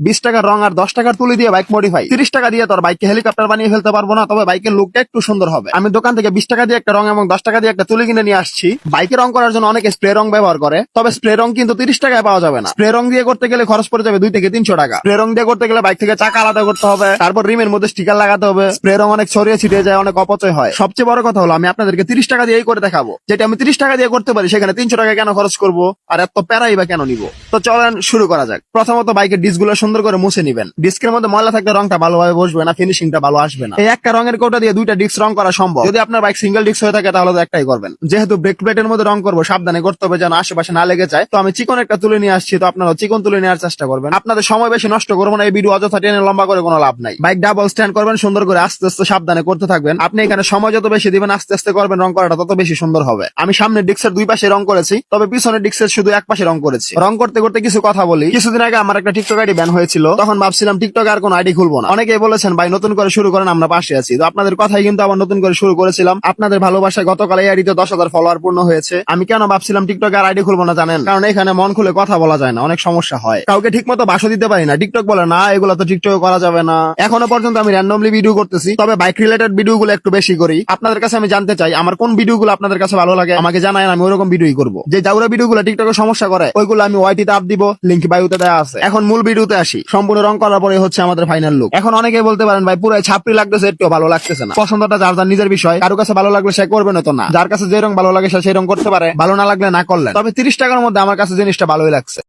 20 টাকার রং আর 10 টাকার তুলি দিয়ে বাইক মডিফাই। 30 টাকা দিয়ে তোর বাইককে হেলিকপ্টার বানিয়ে ফেলতে পারবো না, তবে বাইকের লুকটা একটু সুন্দর হবে। আমি দোকান থেকে 20 টাকা দিয়ে একটা রং এবং 10 টাকা দিয়ে একটা তুলি কিনে নিয়ে আসছি। বাইকে রং করার জন্য অনেকে স্প্রে রং ব্যবহার করে, তবে স্প্রে রং কিন্তু 30 টাকায় পাওয়া যাবে না। স্প্রে রং দিয়ে করতে গেলে খরচ পড়ে যাবে 2 থেকে 300 টাকা। স্প্রে রং দিয়ে করতে গেলে বাইক থেকে চাকা আলাদা করতে হবে, তারপর রিমের মধ্যে স্টিকার লাগাতে হবে। স্প্রে রং অনেক ছড়িয়ে ছিটিয়ে যায়, অনেক অপচয় হয়। সবচেয়ে বড় কথা হলো আমি আপনাদেরকে 30 টাকা দিয়েই করে দেখাবো। যেটা আমি 30 টাকা দিয়ে করতে পারি সেখানে 300 টাকা কেন খরচ করবো আর এত প্যারাই বা কেন নিব। তো চলেন শুরু করা যাক। প্রথমত বাইকের ডিস্ক গুলো সুন্দর করে মুছে নিবেন। ডিস্কের মধ্যে ময়লা থাকলে রংটা ভালোভাবে বসবে না, ফিনিশিংটা ভালো আসবে না। এই একটা রঙের কৌটা দিয়ে 2টা ডিস্ক রং করা সম্ভব। যদি আপনার বাইক সিঙ্গেল ডিস্ক হয়ে থাকে তাহলে তো একটাই করবেন। যেহেতু ব্রেক প্লেটের মধ্যে রং করবো, সাবধানে করতে হবে যেন আশেপাশে না লেগে যায়। তো আমি চিকন একটা তুলে নিয়ে আসছি, তো আপনারা চিকন তুলে নেওয়ার চেষ্টা করবেন। আপনাদের সময় বেশি নষ্ট করবো না, এই ভিডিও অযথা টেনে লম্বা করে কোনো লাভ নাই। বাইক ডাবল স্ট্যান্ড করবেন, সুন্দর করে আস্তে আস্তে সাবধানে করতে থাকবেন। আপনি এখানে সময় যত বেশি দিবেন, আস্তে আস্তে করবেন, রং করাটা তত বেশি সুন্দর হবে। আমি সামনের ডিস্কের 2 পাশে রং করেছি, তবে পিছনের ডিস্কের শুধু এক পাশে রং করেছি। রং করতে করতে কিছু কথা বলি। কিছুদিন আগে আমার একটা টিকটক আইডি ব্যান হয়েছিল, তখন ভাবছিলাম টিকটক আর কোনো আইডি খুলবো না। অনেকেই বলেছেন ভাই নতুন করে শুরু করেন, আমরা পাশে আছি। তো আপনাদের কথাই কিন্তু আবার নতুন করে শুরু করেছিলাম। আপনাদের ভালোবাসায় গতকাল এই আইডিতে 10,000 ফলোয়ার পূর্ণ হয়েছে। আমি কেন ভাবছিলাম টিকটক আর আইডি খুলবো না জানেন? কারণ এখানে মন খুলে কথা বলা যায় না, অনেক সমস্যা হয়। কাউকে ঠিক মতো ভাষা দিতে পারি না। টিকটক বলে না এগুলো তো টিকটক করা যাবে না। এখনো পর্যন্ত আমি র্যান্ডমলি ভিডিও করতেছি, তবে বাইক রিলেটেড ভিডিও গুলো একটু বেশি করি। আপনাদের কাছে আমি জানতে চাই আমার কোন ভিডিও গুলো আপনাদের কাছে ভালো লাগে, আমাকে জানায়, আমি ওরকম ভিডিওই করবো। যে জাউরা ভিডিও গুলো টিকটকে সমস্যা করে ওইগুলো আমি ওয়াইটিতে আপ দিব, লিঙ্ক বায়ুতে দেওয়া আছে। এখন মূল ভিডিওতে আসি। সম্পূর্ণ রং করার পরে হচ্ছে আমাদের ফাইনাল লুক। এখন অনেকেই বলতে পারেন ভাই পুরাই ছাপড়ি লাগতেছে, একটু ভালো লাগতেছে না। পছন্দটা যার যার নিজের বিষয়। কারো কাছে ভালো লাগলে সে করবে না, তো না। যার কাছে যে রং ভালো লাগে সে সেই রং করতে পারে, ভালো না লাগলে না করলেন। তবে 30 টাকার মধ্যে আমার কাছে জিনিসটা ভালোই লাগছে।